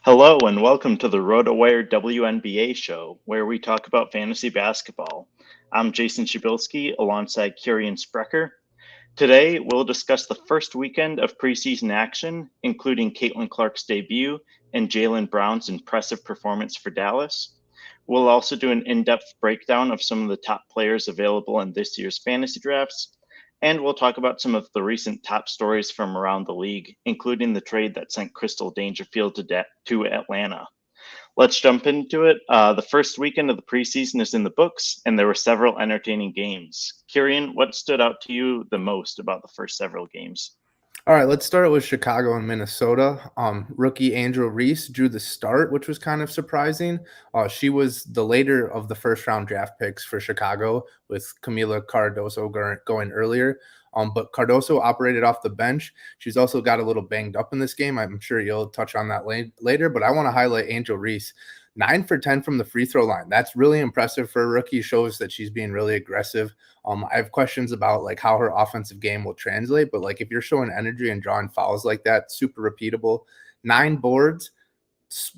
Hello and welcome to the RotoWire WNBA show, where we talk about fantasy basketball. I'm Jason Shebilske alongside Kirien Sprecher. Today, we'll discuss the first weekend of preseason action, including Caitlin Clark's debut and Jaelyn Brown's impressive performance for Dallas. We'll also do an in depth breakdown of some of the top players available in this year's fantasy drafts, and we'll talk about some of the recent top stories from around the league, including the trade that sent Crystal Dangerfield to Atlanta. Let's jump into it. The first weekend of the preseason is in the books, and there were several entertaining games. Kieran, what stood out to you the most about the first several games? All right, let's start with Chicago and Minnesota. Rookie Angel Reese drew the start, which was kind of surprising. She was the later of the first-round draft picks for Chicago, with Kamilla Cardoso going earlier. But Cardoso operated off the bench. She's also got a little banged up in this game. I'm sure you'll touch on that later, but I want to highlight Angel Reese. 9 for 10 from the free throw line. That's really impressive for a rookie. Shows that she's being really aggressive. I have questions about like how her offensive game will translate, but like if you're showing energy and drawing fouls like that, super repeatable. 9 boards,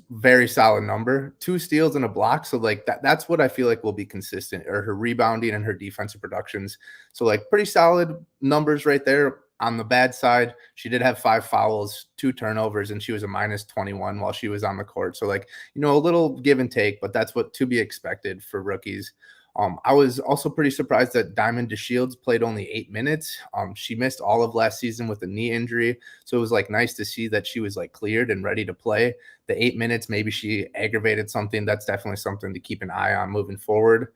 very solid number. 2 steals and a block. So like that's what I feel like will be consistent, or her rebounding and her defensive productions. So like pretty solid numbers right there. On the bad side, she did have 5 fouls, 2 turnovers, and she was a minus 21 while she was on the court. So, like, a little give and take, but that's what to be expected for rookies. I was also pretty surprised that Diamond DeShields played only 8 minutes. She missed all of last season with a knee injury. So it was like nice to see that she was like cleared and ready to play. The 8 minutes, maybe she aggravated something. That's definitely something to keep an eye on moving forward.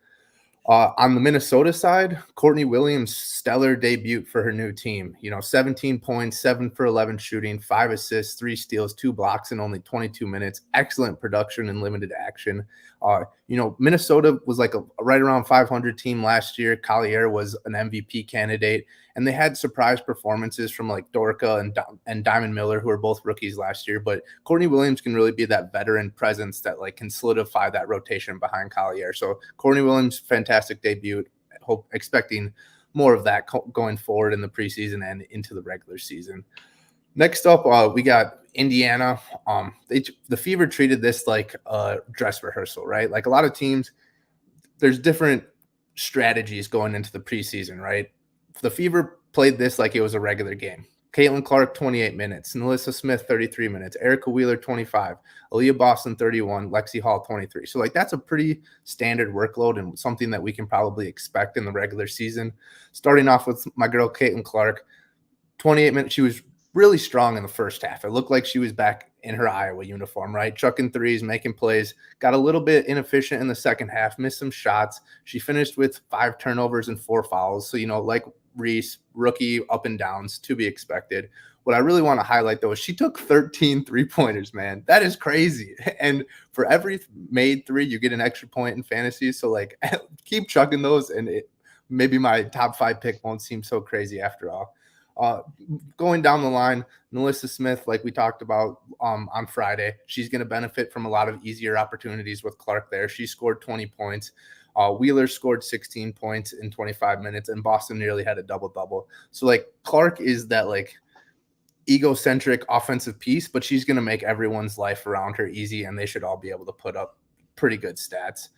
On the Minnesota side, Courtney Williams' stellar debut for her new team. 17 points, 7 for 11 shooting, 5 assists, 3 steals, 2 blocks in only 22 minutes. Excellent production and limited action. Minnesota was like a right around 500 team last year. Collier was an MVP candidate, and they had surprise performances from like Dorka and Diamond Miller, who were both rookies last year. But Courtney Williams can really be that veteran presence that like can solidify that rotation behind Collier. So Courtney Williams, fantastic debut. Expecting more of that going forward in the preseason and into the regular season. Next up, we got Indiana. The Fever treated this like a dress rehearsal, right? Like a lot of teams, there's different strategies going into the preseason, right? The Fever played this like it was a regular game. Caitlin Clark, 28 minutes. Melissa Smith, 33 minutes. Erica Wheeler, 25. Aaliyah Boston, 31. Lexi Hall, 23. So, like, that's a pretty standard workload and something that we can probably expect in the regular season. Starting off with my girl, Caitlin Clark, 28 minutes. She was really strong in the first half. It looked like she was back in her Iowa uniform, right? Chucking threes, making plays. Got a little bit inefficient in the second half, missed some shots. She finished with 5 turnovers and 4 fouls. So, like Reese, rookie up and downs to be expected. What I really want to highlight, though, is she took 13 3-pointers, man. That is crazy. And for every made 3, you get an extra point in fantasy. So, like, keep chucking those, and maybe my top 5 pick won't seem so crazy after all. Going down the line, Melissa Smith, like we talked about on Friday, she's going to benefit from a lot of easier opportunities with Clark there. She scored 20 points. Wheeler scored 16 points in 25 minutes, and Boston nearly had a double-double. So, like, Clark is that, like, egocentric offensive piece, but she's going to make everyone's life around her easy, and they should all be able to put up pretty good stats.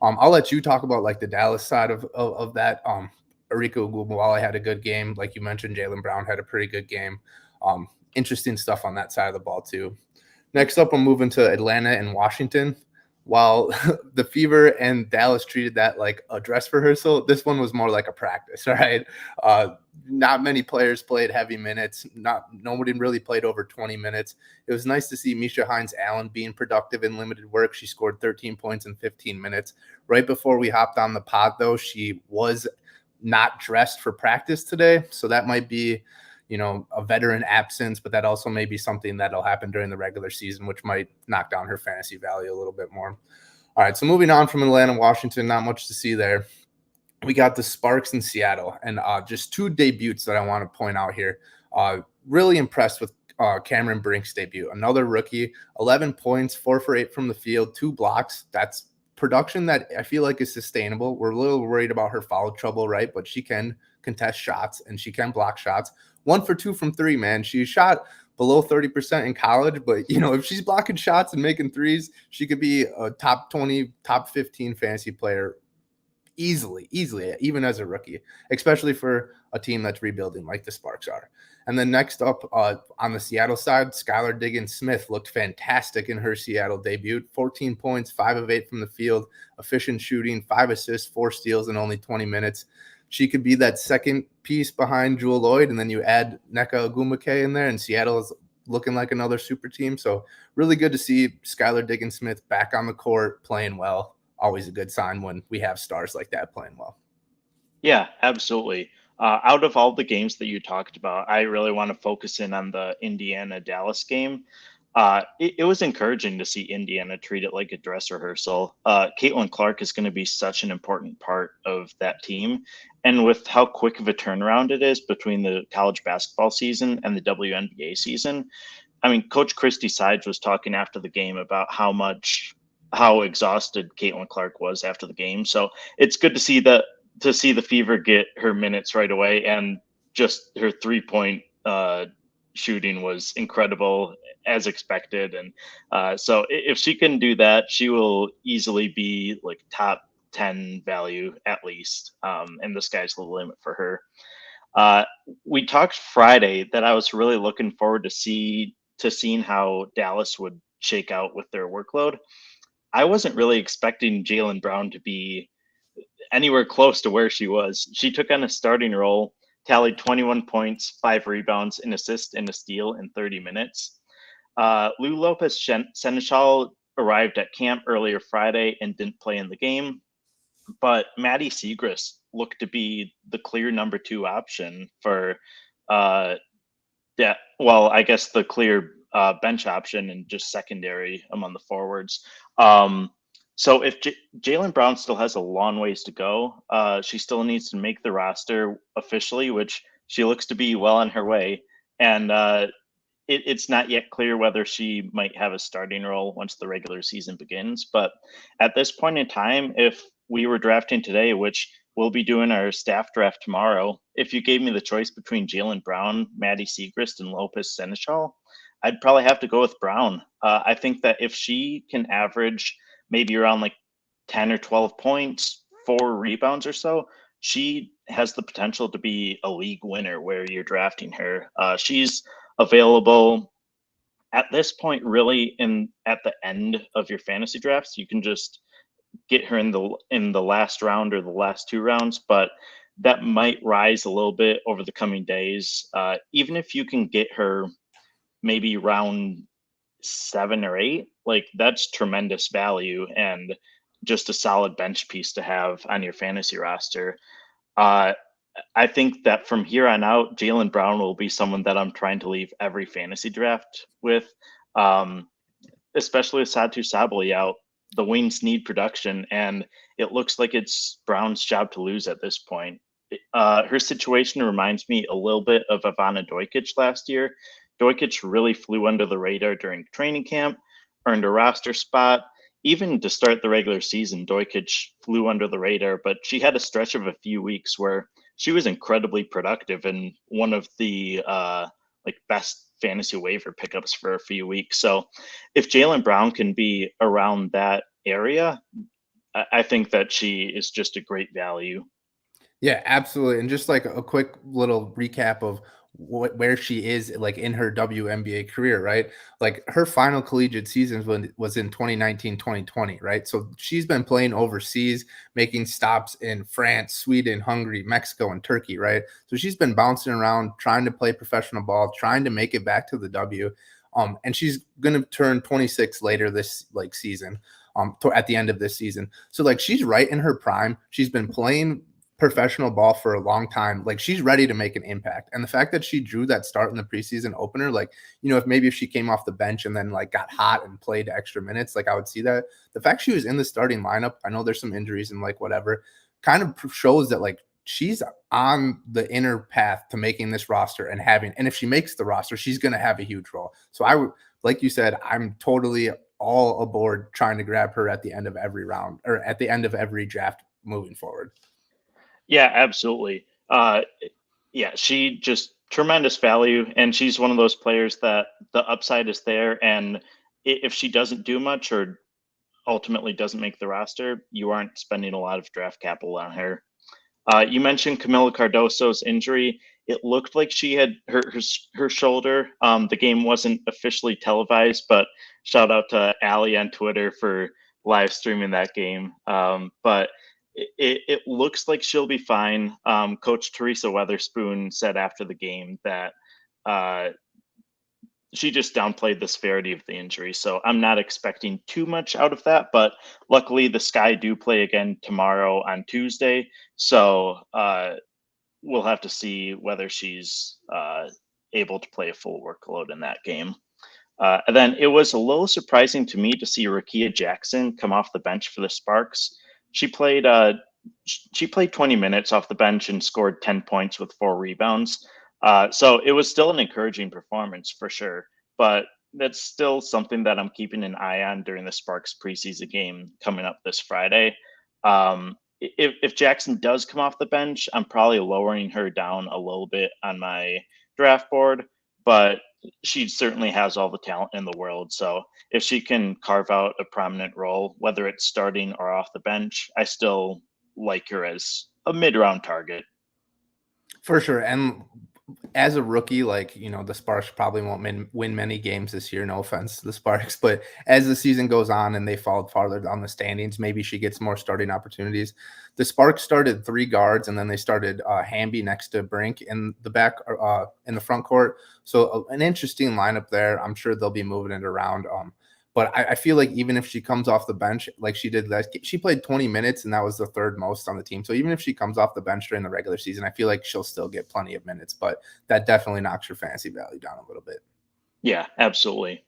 I'll let you talk about, like, the Dallas side of that. Rickea Jackson had a good game. Like you mentioned, Jaelyn Brown had a pretty good game. Interesting stuff on that side of the ball, too. Next up, I'm moving to Atlanta and Washington. While the Fever and Dallas treated that like a dress rehearsal, this one was more like a practice, all right? Not many players played heavy minutes. Nobody really played over 20 minutes. It was nice to see Misha Hines-Allen being productive in limited work. She scored 13 points in 15 minutes. Right before we hopped on the pod, though, she was not dressed for practice today, so that might be a veteran absence, but that also may be something that'll happen during the regular season, which might knock down her fantasy value a little bit more. All right, so moving on from Atlanta, Washington, not much to see there. We got the Sparks in Seattle, and just 2 debuts that I want to point out here. Really impressed with Cameron Brink's debut. Another rookie, 11 points, 4 for 8 from the field, 2 blocks. That's production that I feel like is sustainable. We're a little worried about her foul trouble, right? But she can contest shots and she can block shots. 1 for 2 from 3, man. She shot below 30% in college, but if she's blocking shots and making threes, she could be a top 20, top 15 fantasy player easily, even as a rookie, especially for a team that's rebuilding like the Sparks are. And then next up on the Seattle side, Skylar Diggins-Smith looked fantastic in her Seattle debut. 14 points, 5 of 8 from the field, efficient shooting, 5 assists, 4 steals in only 20 minutes. She could be that second piece behind Jewell Loyd, and then you add Nneka Ogwumike in there, and Seattle is looking like another super team. So really good to see Skylar Diggins-Smith back on the court playing well. Always a good sign when we have stars like that playing well. Yeah, absolutely. Out of all the games that you talked about, I really want to focus in on the Indiana-Dallas game. It was encouraging to see Indiana treat it like a dress rehearsal. Caitlin Clark is going to be such an important part of that team. And with how quick of a turnaround it is between the college basketball season and the WNBA season, I mean, Coach Christy Sides was talking after the game about how exhausted Caitlin Clark was after the game. So it's good to see the Fever get her minutes right away, and just her 3-point shooting was incredible as expected. And so if she can do that, she will easily be like top 10 value at least. And the sky's the limit for her. We talked Friday that I was really looking forward to seeing how Dallas would shake out with their workload. I wasn't really expecting Jaelyn Brown to be anywhere close to where she was. She took on a starting role, tallied 21 points, 5 rebounds, an assist, and a steal in 30 minutes. Lou Lopez Seneschal arrived at camp earlier Friday and didn't play in the game, but Maddie Siegrist looked to be the clear number 2 option for, I guess the clear bench option and just secondary among the forwards. So if Jaelyn Brown still has a long ways to go, she still needs to make the roster officially, which she looks to be well on her way. And it's not yet clear whether she might have a starting role once the regular season begins. But at this point in time, if we were drafting today, which we'll be doing our staff draft tomorrow, if you gave me the choice between Jaelyn Brown, Maddie Siegrist, and Lopez Seneschal, I'd probably have to go with Brown. I think that if she can average maybe around like 10 or 12 points, 4 rebounds or so, she has the potential to be a league winner where you're drafting her. She's available at this point really at the end of your fantasy drafts. You can just get her in the last round or the last 2 rounds, but that might rise a little bit over the coming days. Even if you can get her maybe round 7 or 8, like that's tremendous value and just a solid bench piece to have on your fantasy roster. I think that from here on out, Jaelyn Brown will be someone that I'm trying to leave every fantasy draft with, especially with Satu Sabally out. The wings need production, and it looks like it's Brown's job to lose at this point. Her situation reminds me a little bit of Ivana Dojkic last year. Dojkic really flew under the radar during training camp, earned a roster spot. Even to start the regular season, Dojkic flew under the radar, but she had a stretch of a few weeks where she was incredibly productive and one of the best fantasy waiver pickups for a few weeks. So if Jaelyn Brown can be around that area, I think that she is just a great value. Yeah, absolutely. And just like a quick little recap of where she is like in her WNBA career, right? Like her final collegiate seasons was in 2019, 2020, right? So she's been playing overseas, making stops in France, Sweden, Hungary, Mexico, and Turkey, right? So she's been bouncing around, trying to play professional ball, trying to make it back to the W. And she's going to turn 26 later this season, at the end of this season. So like she's right in her prime. She's been playing professional ball for a long time. Like she's ready to make an impact. And the fact that she drew that start in the preseason opener, if she came off the bench and then got hot and played extra minutes, I would see that. The fact she was in the starting lineup, I know there's some injuries and whatever, kind of shows that she's on the inner path to making this roster and if she makes the roster, she's going to have a huge role. So I would, like you said, I'm totally all aboard trying to grab her at the end of every round or at the end of every draft moving forward. Yeah, absolutely. She just tremendous value, and she's one of those players that the upside is there, and if she doesn't do much or ultimately doesn't make the roster, you aren't spending a lot of draft capital on her. You mentioned Kamilla Cardoso's injury. It looked like she had her shoulder. The game wasn't officially televised, but shout out to Allie on Twitter for live streaming that game. But it looks like she'll be fine. Coach Teresa Weatherspoon said after the game that uh, she just downplayed the severity of the injury. So I'm not expecting too much out of that. But luckily, the Sky do play again tomorrow on Tuesday. So we'll have to see whether she's able to play a full workload in that game. And then it was a little surprising to me to see Rickea Jackson come off the bench for the Sparks. She played 20 minutes off the bench and scored 10 points with 4 rebounds. So it was still an encouraging performance for sure, but that's still something that I'm keeping an eye on during the Sparks preseason game coming up this Friday. If Jackson does come off the bench, I'm probably lowering her down a little bit on my draft board, but she certainly has all the talent in the world. So if she can carve out a prominent role, whether it's starting or off the bench, I still like her as a mid-round target. For sure. And as a rookie, like, the Sparks probably won't win many games this year. No offense to the Sparks, but as the season goes on and they fall farther down the standings, maybe she gets more starting opportunities. The Sparks started 3 guards, and then they started Hamby next to Brink in the back, in the front court. So an interesting lineup there. I'm sure they'll be moving it around. But I feel like even if she comes off the bench, like she did she played 20 minutes, and that was the 3rd most on the team. So even if she comes off the bench during the regular season, I feel like she'll still get plenty of minutes, but that definitely knocks her fantasy value down a little bit. Yeah, absolutely.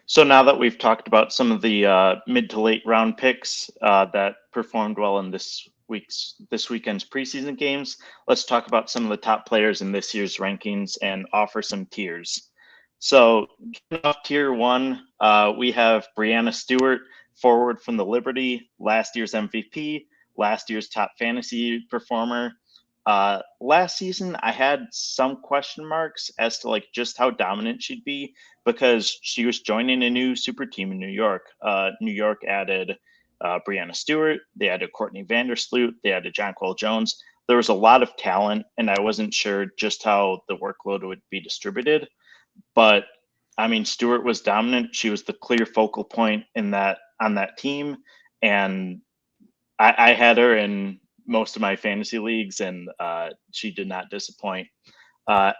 So now that we've talked about some of the mid to late round picks that performed well in this weekend's preseason games, let's talk about some of the top players in this year's rankings and offer some tiers. So off tier 1, we have Breanna Stewart, forward from the Liberty, last year's MVP, last year's top fantasy performer. Last season, I had some question marks as to like just how dominant she'd be because she was joining a new super team in New York. New York added Breanna Stewart, they added Courtney Vandersloot, they added Jonquel Jones. There was a lot of talent, and I wasn't sure just how the workload would be distributed. But I mean, Stewart was dominant. She was the clear focal point on that team, and I had her in most of my fantasy leagues, and she did not disappoint.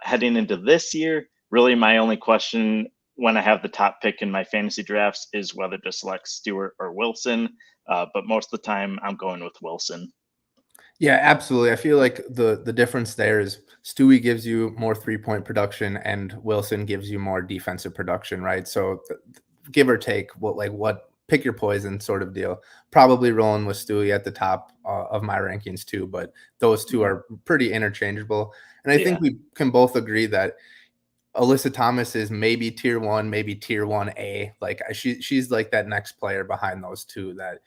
Heading into this year, really my only question when I have the top pick in my fantasy drafts is whether to select Stewart or Wilson. But most of the time, I'm going with Wilson. Yeah, absolutely. I feel like the difference there is Stewie gives you more 3-point production and Wilson gives you more defensive production, right? So give or take, what pick your poison sort of deal. Probably rolling with Stewie at the top of my rankings too, but those two are pretty interchangeable. And I think we can both agree that Alyssa Thomas is maybe tier 1, maybe tier 1A. Like she's like that next player behind those two that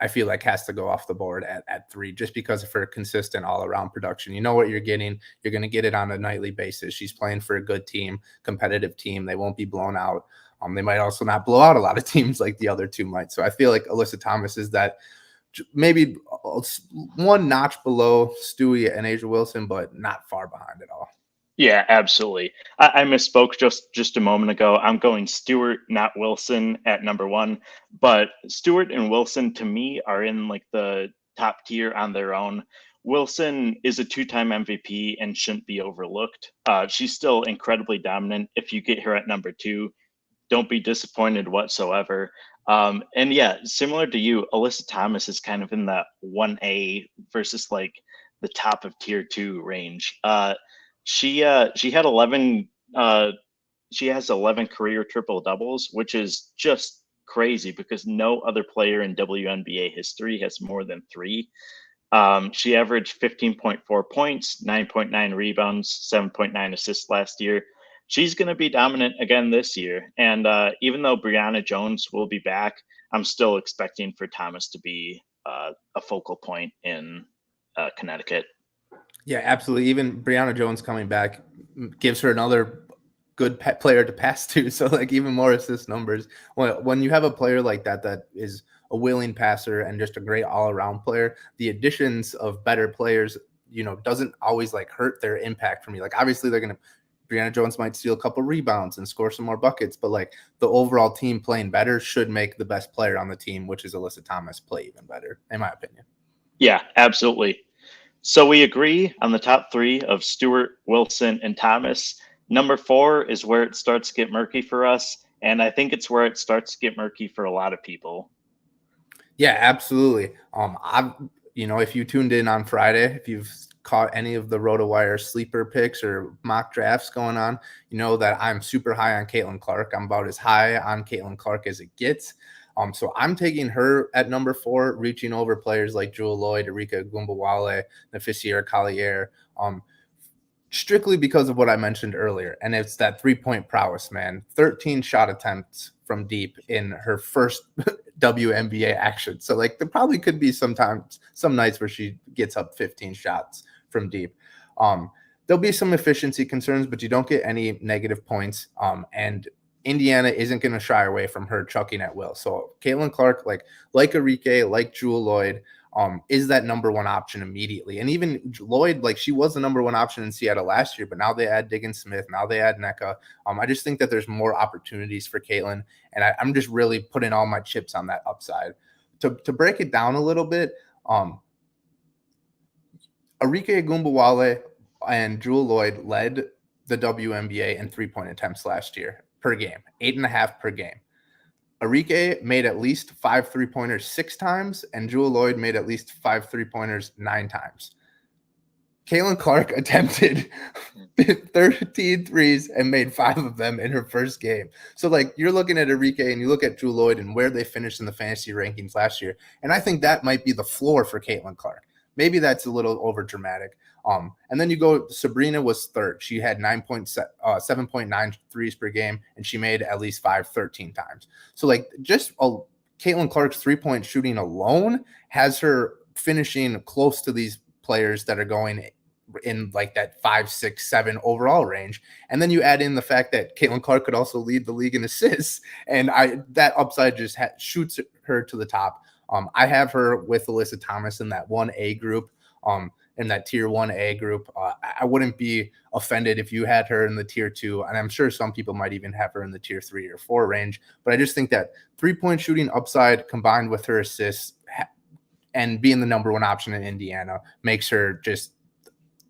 I feel like has to go off the board at 3 just because of her consistent all-around production. You know what you're getting. You're going to get it on a nightly basis. She's playing for a good team, competitive team. They won't be blown out. They might also not blow out a lot of teams like the other two might. So I feel like Alyssa Thomas is that maybe one notch below Stewie and A'ja Wilson, but not far behind at all. Yeah, absolutely. I misspoke just a moment ago. I'm going Stewart, not Wilson, at number 1. But Stewart and Wilson, to me, are in like the top tier on their own. Wilson is a 2-time MVP and shouldn't be overlooked. She's still incredibly dominant. If you get her at number 2, don't be disappointed whatsoever. And yeah, similar to you, Alyssa Thomas is kind of in that 1A versus like the top of tier 2 range. She had 11. She has 11 career triple doubles, which is just crazy because no other player in WNBA history has more than 3. She averaged 15.4 points, 9.9 rebounds, 7.9 assists last year. She's going to be dominant again this year. And even though Brianna Jones will be back, I'm still expecting for Thomas to be a focal point in Connecticut. Yeah, absolutely. Even Brianna Jones coming back gives her another good player to pass to. So like even more assist numbers. When you have a player like that is a willing passer and just a great all around player, the additions of better players, doesn't always like hurt their impact for me. Like obviously Brianna Jones might steal a couple rebounds and score some more buckets, but like the overall team playing better should make the best player on the team, which is Alyssa Thomas, play even better, in my opinion. Yeah, absolutely. So we agree on the top three of Stewart, Wilson, and Thomas. Number four is where it starts to get murky for us. And I think it's where it starts to get murky for a lot of people. Yeah, absolutely. If you tuned in on Friday, if you've caught any of the RotoWire sleeper picks or mock drafts going on, you know that I'm super high on Caitlin Clark. I'm about as high on Caitlin Clark as it gets. So I'm taking her at number 4, reaching over players like Jewell Loyd, Rickea Jackson, Nafisia Collier, strictly because of what I mentioned earlier. And it's that 3-point prowess, man. 13 shot attempts from deep in her first WNBA action. So like there probably could be some nights where she gets up 15 shots from deep. There'll be some efficiency concerns, but you don't get any negative points. And Indiana isn't going to shy away from her chucking at will. So Caitlin Clark, like Rickea, like Jewell Loyd, is that number one option immediately. And even Loyd, like she was the number one option in Seattle last year, but now they add Diggins-Smith, now they add Nneka. I just think that there's more opportunities for Caitlin, and I'm just really putting all my chips on that upside. To break it down a little bit, Rickea Jackson and Jewell Loyd led the WNBA in 3-point attempts last year per game, 8.5 per game. Rickea made at least 5 3-pointers 6 times, and Jewell Loyd made at least 5 3-pointers 9 times. Caitlin Clark attempted 13 threes and made 5 of them in her first game. So, like, you're looking at Rickea and you look at Jewell Loyd and where they finished in the fantasy rankings last year, and I think that might be the floor for Caitlin Clark. Maybe that's a little over dramatic. And then you go, Sabrina was third. She had 7.9 threes per game, and she made at least 13 times. So like Caitlin Clark's 3-point shooting alone has her finishing close to these players that are going in like that 5, 6, 7 overall range. And then you add in the fact that Caitlin Clark could also lead the league in assists. And that upside just shoots her to the top. I have her with Alyssa Thomas in that 1A group, in that tier 1A group. I wouldn't be offended if you had her in the tier 2, and I'm sure some people might even have her in the tier 3 or 4 range. But I just think that 3-point shooting upside combined with her assists and being the number one option in Indiana makes her just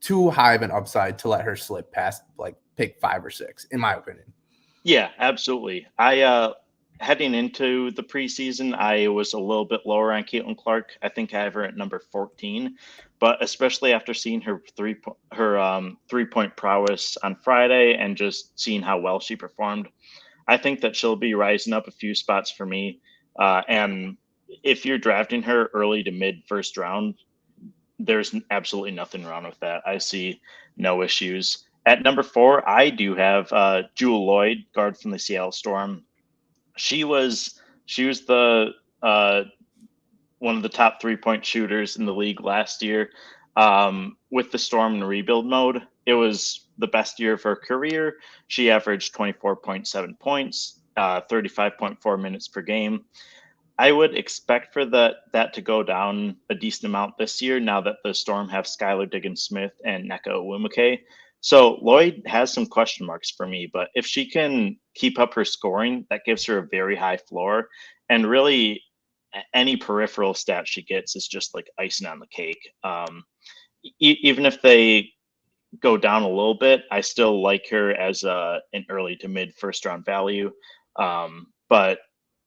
too high of an upside to let her slip past like pick 5 or 6, in my opinion. Yeah, absolutely. Heading into the preseason, I was a little bit lower on Caitlin Clark. I think I have her at number 14, but especially after seeing her 3-point prowess on Friday and just seeing how well she performed, I think that she'll be rising up a few spots for me. And if you're drafting her early to mid first round, there's absolutely nothing wrong with that. I see no issues. At number 4, I do have Jewell Loyd, guard from the Seattle Storm. She was the one of the top 3-point shooters in the league last year. With the Storm in rebuild mode, it was the best year of her career. She averaged 24.7 points, 35.4 minutes per game. I would expect for that to go down a decent amount this year now that the Storm have Skylar Diggins-Smith and Nneka Ogwumike. So Loyd has some question marks for me, but if she can keep up her scoring, that gives her a very high floor. And really, any peripheral stat she gets is just like icing on the cake. Even if they go down a little bit, I still like her as an early to mid first round value. But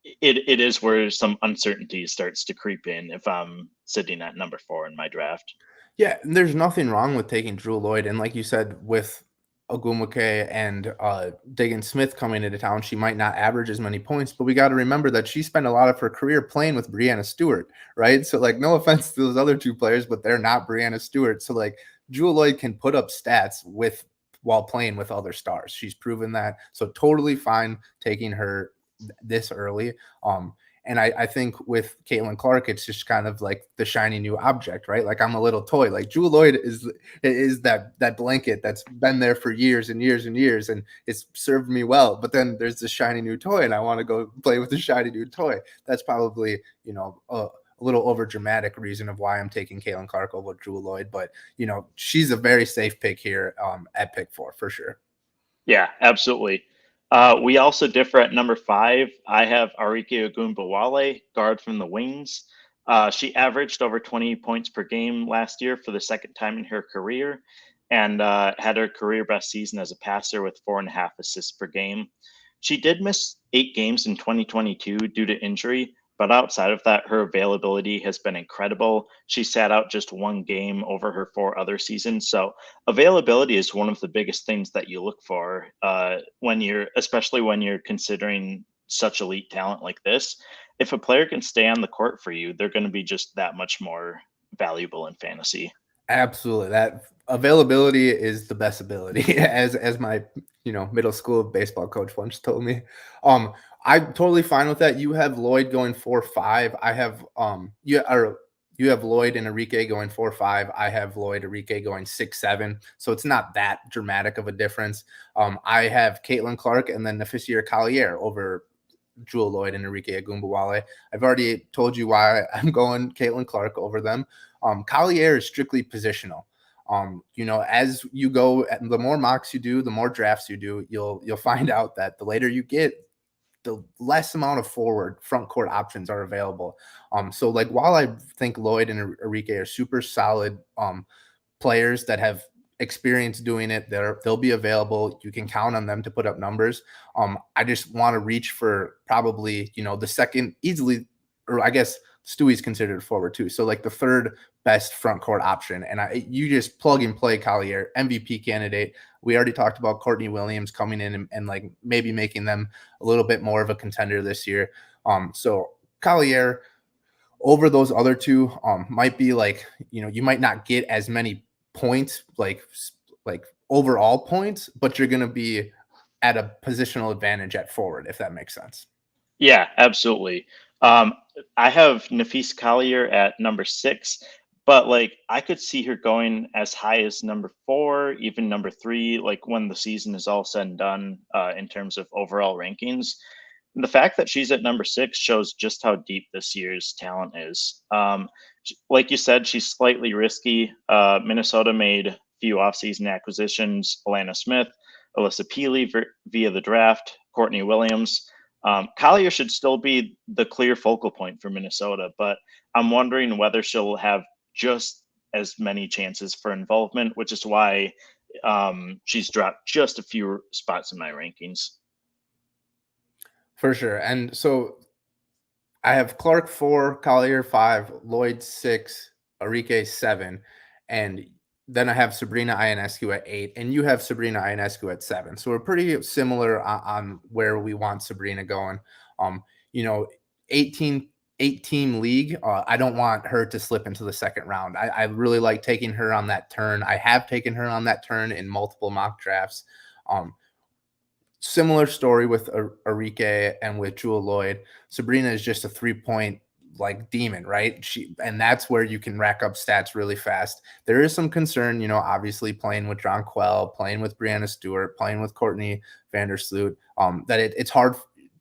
it is where some uncertainty starts to creep in if I'm sitting at number 4 in my draft. Yeah, there's nothing wrong with taking Jewell Loyd. And like you said, with Ogwumike and Diggins-Smith coming into town, she might not average as many points, but we got to remember that she spent a lot of her career playing with Breanna Stewart, right? So like, no offense to those other 2 players, but they're not Breanna Stewart. So like Jewell Loyd can put up stats while playing with other stars. She's proven that. So totally fine taking her this early. And I think with Caitlin Clark, it's just kind of like the shiny new object, right? Like I'm a little toy. Like Jewell Loyd is that blanket that's been there for years and years and years, and it's served me well. But then there's this shiny new toy, and I want to go play with the shiny new toy. That's probably, a little over dramatic reason of why I'm taking Caitlin Clark over Jewell Loyd. But she's a very safe pick here at pick 4 for sure. Yeah, absolutely. We also differ at number 5. I have Rickea Jackson, guard from the Wings. She averaged over 20 points per game last year for the second time in her career, and had her career best season as a passer with 4.5 assists per game. She did miss 8 games in 2022 due to injury, but outside of that, her availability has been incredible. She sat out just 1 game over her 4 other seasons. So availability is one of the biggest things that you look for especially when you're considering such elite talent like this. If a player can stay on the court for you, they're going to be just that much more valuable in fantasy. Absolutely. That availability is the best ability, as my middle school baseball coach once told me. I'm totally fine with that. You have Loyd going 4-5. I have you have Loyd and Enrique going 4-5. I have Loyd Enrique going 6-7. So it's not that dramatic of a difference. I have Caitlin Clark and then Nafisia Collier over Jewell Loyd and Rickea Jackson. I've already told you why I'm going Caitlin Clark over them. Collier is strictly positional. As you go, the more mocks you do, the more drafts you do, you'll find out that the later you get, the less amount of front court options are available. So like while I think Loyd and Enrique are super solid players that have experience doing it, they'll be available. You can count on them to put up numbers. I just want to reach for probably the second easily, or I guess Stewie's considered forward too. So like the third best front court option, and you just plug and play Collier, MVP candidate. We already talked about Courtney Williams coming in and like maybe making them a little bit more of a contender this year. So Collier over those other two might be like, you might not get as many points, like overall points, but you're going to be at a positional advantage at forward, if that makes sense. Yeah, absolutely. I have Nafisa Collier at number 6, but like I could see her going as high as number 4, even number 3, like when the season is all said and done, in terms of overall rankings. And the fact that she's at number 6 shows just how deep this year's talent is. Like you said, she's slightly risky. Minnesota made a few offseason acquisitions: Alana Smith, Alyssa Peely via the draft, Courtney Williams. Collier should still be the clear focal point for Minnesota, but I'm wondering whether she'll have just as many chances for involvement, which is why she's dropped just a few spots in my rankings. For sure. And so I have Clark 4, Collier 5, Loyd 6, Enrique 7, and then I have Sabrina Ionescu at 8, and you have Sabrina Ionescu at 7. So we're pretty similar on where we want Sabrina going. 8-team league. I don't want her to slip into the second round. I really like taking her on that turn. I have taken her on that turn in multiple mock drafts. Similar story with Enrique and with Jewell Loyd. Sabrina is just a 3-point like demon, right? And that's where you can rack up stats really fast. There is some concern, obviously playing with Jonquel, playing with Brianna Stewart, playing with Courtney Vandersloot, that it's hard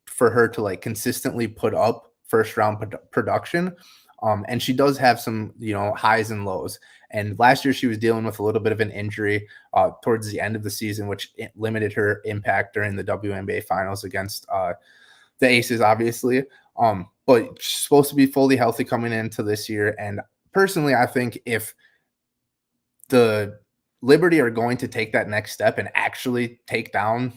for her to like consistently put up first round production. And she does have some, highs and lows. And last year she was dealing with a little bit of an injury towards the end of the season, which limited her impact during the WNBA finals against the Aces, obviously. But she's supposed to be fully healthy coming into this year. And personally, I think if the Liberty are going to take that next step and actually dethrone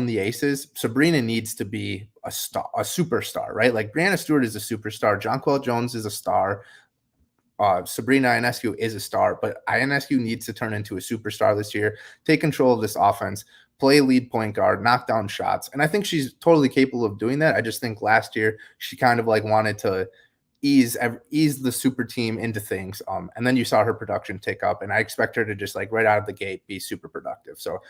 the Aces, Sabrina needs to be a superstar, right? Like Brianna Stewart is a superstar. Jonquel Jones is a star. Sabrina Ionescu is a star, but Ionescu needs to turn into a superstar this year, take control of this offense, play lead point guard, knock down shots. And I think she's totally capable of doing that. I just think last year she kind of like wanted to ease the super team into things. And then you saw her production tick up, and I expect her to just like right out of the gate be super productive. So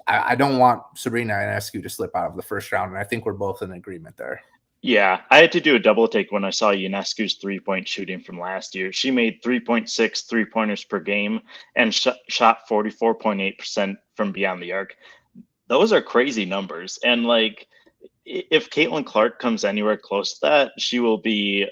I don't want Sabrina Ionescu to slip out of the first round. And I think we're both in agreement there. Yeah, I had to do a double take when I saw Ionescu's 3-point shooting from last year. She made 3.6 3-pointers per game and shot 44.8% from beyond the arc. Those are crazy numbers. And like, if Caitlin Clark comes anywhere close to that, she will be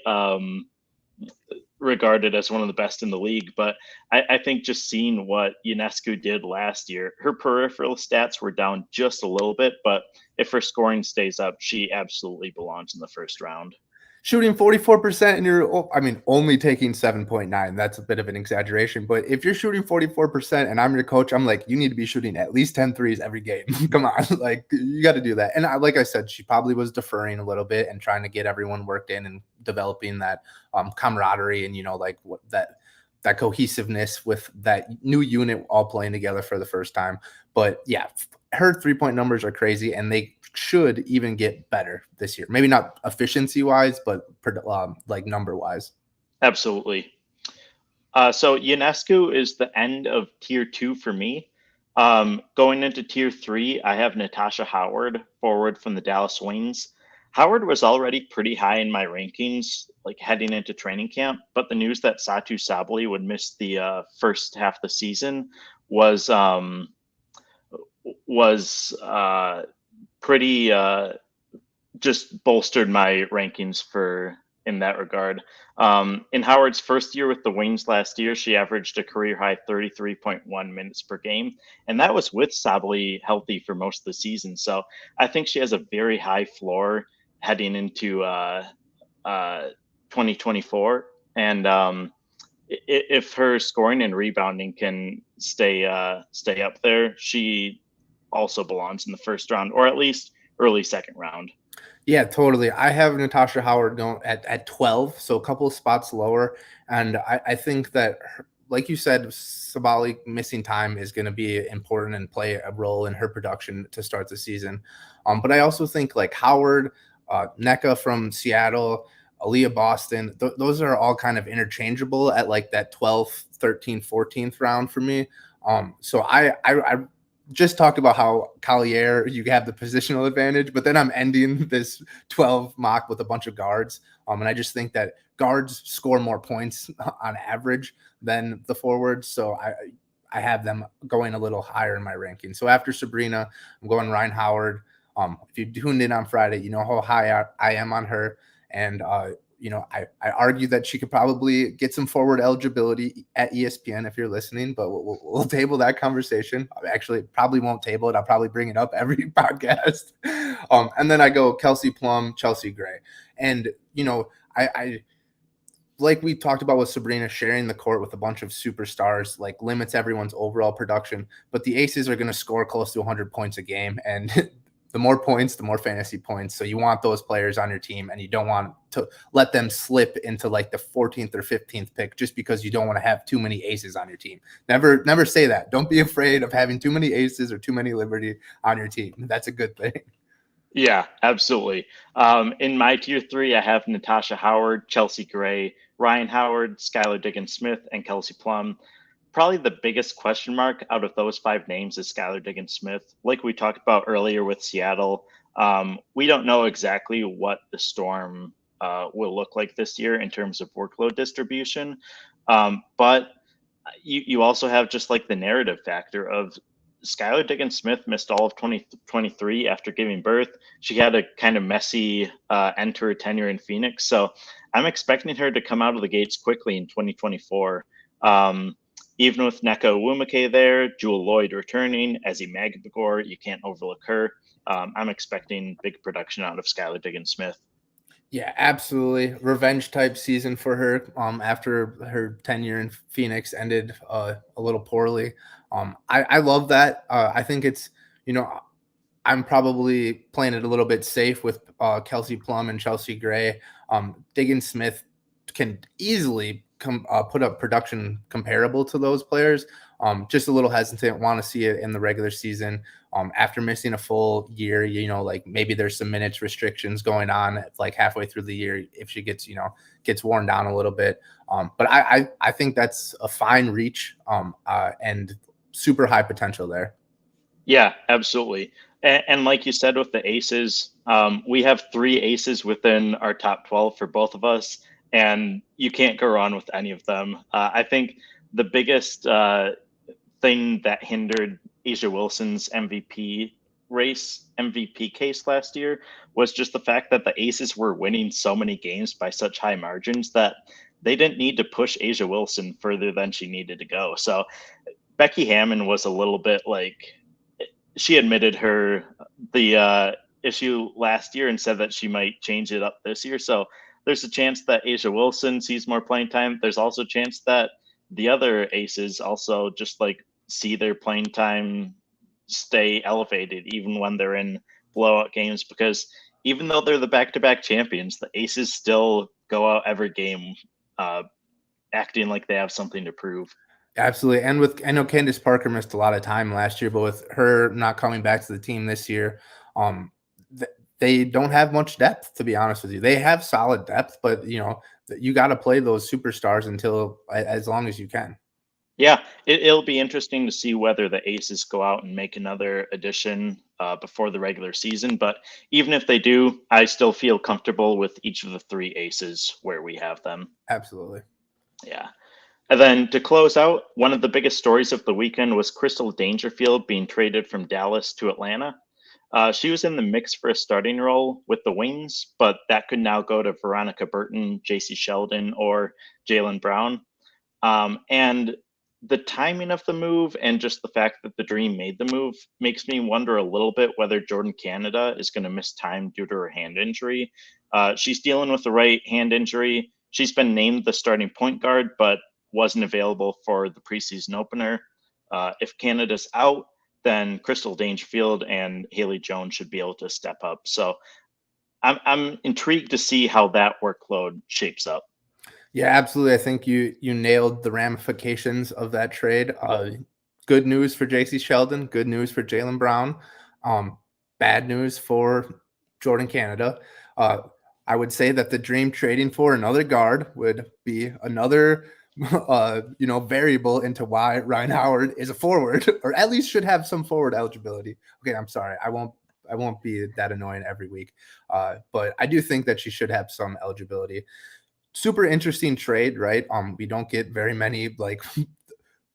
regarded as one of the best in the league. But I think just seeing what Ionescu did last year, her peripheral stats were down just a little bit, but if her scoring stays up, she absolutely belongs in the first round. Shooting 44% and you're, I mean, only taking 7.9. That's a bit of an exaggeration. But if you're shooting 44% and I'm your coach, I'm like, you need to be shooting at least 10 threes every game. Come on. Like, you got to do that. And like I said, she probably was deferring a little bit and trying to get everyone worked in and developing that camaraderie and, like what that cohesiveness with that new unit all playing together for the first time. But yeah, her 3-point numbers are crazy and they should even get better this year. Maybe not efficiency wise, but like number wise. Absolutely. So Ionescu is the end of tier 2 for me. Going into tier 3, I have Natasha Howard, forward from the Dallas Wings. Howard was already pretty high in my rankings, like heading into training camp, but the news that Satu Sabally would miss the first half of the season was pretty just bolstered my rankings for in that regard. In Howard's first year with the Wings last year, she averaged a career high 33.1 minutes per game, and that was with Sabally healthy for most of the season. So I think she has a very high floor heading into 2024, and if her scoring and rebounding can stay up there, she also belongs in the first round, or at least early second round. Yeah, totally. I have Natasha Howard going at 12, so a couple of spots lower. And I think that, like you said, Sabally missing time is going to be important and play a role in her production to start the season. But I also think like Howard, Nneka from Seattle, Aaliyah Boston, those are all kind of interchangeable at like that 12th, 13th, 14th round for me. So I just talked about how Collier, you have the positional advantage, but then I'm ending this 12 mock with a bunch of guards. And I just think that guards score more points on average than the forwards. So I have them going a little higher in my ranking. So after Sabrina, I'm going Ryan Howard. If you tuned in on Friday, you know how high I am on her. And, I argue that she could probably get some forward eligibility at ESPN if you're listening, but we'll table that conversation. I actually probably won't table it. I'll probably bring it up every podcast. And then I go Kelsey Plum, Chelsea Gray. And, I like we talked about with Sabrina, sharing the court with a bunch of superstars, like limits everyone's overall production, but the Aces are going to score close to 100 points a game. And the more points, the more fantasy points. So you want those players on your team and you don't want to let them slip into like the 14th or 15th pick just because you don't want to have too many aces on your team. Never say that. Don't be afraid of having too many aces or too many Liberty on your team. That's a good thing. Yeah, absolutely. In my tier 3, I have Natasha Howard, Chelsea Gray, Ryan Howard, Skylar Diggins-Smith, and Kelsey Plum. Probably the biggest question mark out of those 5 names is Skylar Diggins-Smith. Like we talked about earlier with Seattle, we don't know exactly what the Storm will look like this year in terms of workload distribution. But you also have just like the narrative factor of Skylar Diggins-Smith missed all of 2023 after giving birth. She had a kind of messy end to her tenure in Phoenix. So I'm expecting her to come out of the gates quickly in 2024. Even with Nneka Ogwumike there, Jewell Loyd returning, Ezi Magbegor, you can't overlook her. I'm expecting big production out of Skylar Diggins-Smith. Yeah, absolutely. Revenge type season for her after her tenure in Phoenix ended a little poorly. I love that. I think it's, I'm probably playing it a little bit safe with Kelsey Plum and Chelsea Gray. Diggins-Smith can easily put up production comparable to those players. Just a little hesitant, want to see it in the regular season. After missing a full year, like maybe there's some minutes restrictions going on like halfway through the year if she gets worn down a little bit. But I think that's a fine reach and super high potential there. Yeah, absolutely. And like you said, with the Aces, We have 3 aces within our top 12 for both of us, and you can't go wrong with any of them. I think the biggest thing that hindered Asia Wilson's MVP case last year was just the fact that the Aces were winning so many games by such high margins that they didn't need to push Asia Wilson further than she needed to go. So Becky Hammon was a little bit like, she admitted the issue last year and said that she might change it up this year. So there's a chance that Asia Wilson sees more playing time. There's also a chance that the other aces also just like see their playing time stay elevated even when they're in blowout games, because even though they're the back-to-back champions, the aces still go out every game acting like they have something to prove. Absolutely. And I know Candace Parker missed a lot of time last year, but with her not coming back to the team this year, they don't have much depth, to be honest with you. They have solid depth, but you got to play those superstars until as long as you can. Yeah, it'll be interesting to see whether the Aces go out and make another addition before the regular season. But even if they do, I still feel comfortable with each of the 3 aces where we have them. Absolutely. Yeah. And then to close out, one of the biggest stories of the weekend was Crystal Dangerfield being traded from Dallas to Atlanta. She was in the mix for a starting role with the Wings, but that could now go to Veronica Burton, JC Sheldon, or Jaelyn Brown. And the timing of the move and just the fact that the Dream made the move makes me wonder a little bit whether Jordan Canada is going to miss time due to her hand injury. She's dealing with the right hand injury. She's been named the starting point guard, but wasn't available for the preseason opener. If Canada's out, then Crystal Dangerfield and Haley Jones should be able to step up. So I'm intrigued to see how that workload shapes up. Yeah, absolutely. I think you nailed the ramifications of that trade. Good news for JC Sheldon. Good news for Jaelyn Brown. Bad news for Jordan Canada. I would say that the Dream trading for another guard would be another variable into why Ryan Howard is a forward, or at least should have some forward eligibility. Okay, I'm sorry. I won't be that annoying every week. But I do think that she should have some eligibility. Super interesting trade, right? We don't get very many like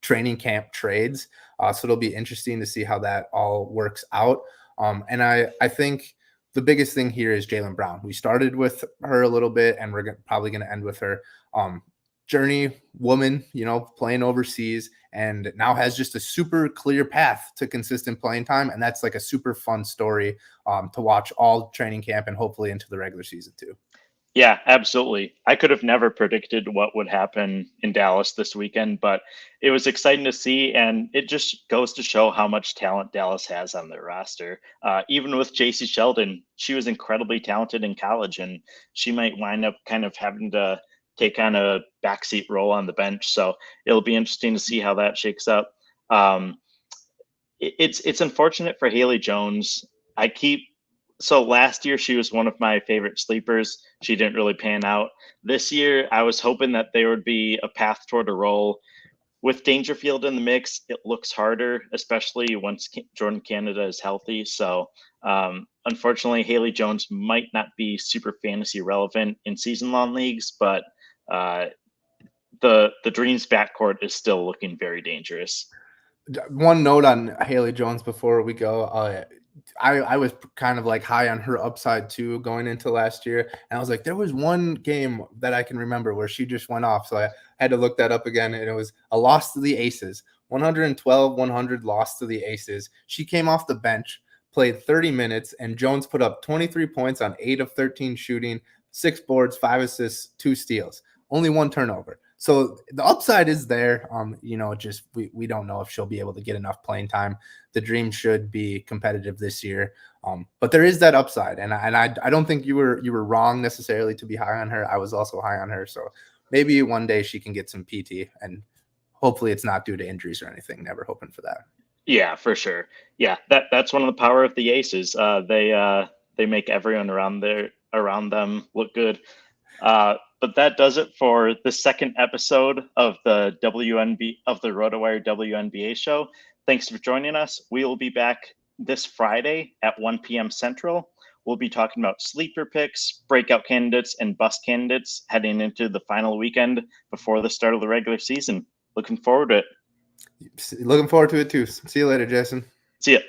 training camp trades. So it'll be interesting to see how that all works out. And I think the biggest thing here is Jaelyn Brown. We started with her a little bit, and we're probably going to end with her. Journey woman, playing overseas, and now has just a super clear path to consistent playing time. And that's like a super fun story to watch all training camp and hopefully into the regular season too. Yeah, absolutely. I could have never predicted what would happen in Dallas this weekend, but it was exciting to see, and it just goes to show how much talent Dallas has on their roster. Even with JC Sheldon, she was incredibly talented in college, and she might wind up kind of having to take on a backseat role on the bench. So it'll be interesting to see how that shakes up. It's unfortunate for Haley Jones. So last year she was one of my favorite sleepers. She didn't really pan out. This year I was hoping that there would be a path toward a role. With Dangerfield in the mix, it looks harder, especially once Jordan Canada is healthy. So unfortunately, Haley Jones might not be super fantasy relevant in season-long leagues, but the Dreams backcourt is still looking very dangerous. One note on Haley Jones before we go. I was kind of like high on her upside too going into last year. And I was like, there was one game that I can remember where she just went off. So I had to look that up again. And it was a loss to the Aces, 112-100 loss to the Aces. She came off the bench, played 30 minutes, and Jones put up 23 points on 8 of 13 shooting, 6 boards, 5 assists, 2 steals, only 1 turnover. So the upside is there. Just we don't know if she'll be able to get enough playing time. The Dream should be competitive this year, but there is that upside, and I don't think you were wrong necessarily to be high on her. I was also high on her, so maybe one day she can get some PT, and hopefully it's not due to injuries or anything. Never hoping for that. Yeah, for sure. Yeah, that's one of the power of the Aces. They make everyone around them look good. But that does it for the second episode of the RotoWire WNBA show. Thanks for joining us. We will be back this Friday at 1 p.m. Central. we'll be talking about sleeper picks, breakout candidates, and bust candidates heading into the final weekend before the start of the regular season. Looking forward to it. Looking forward to it too. See you later, Jason. See ya.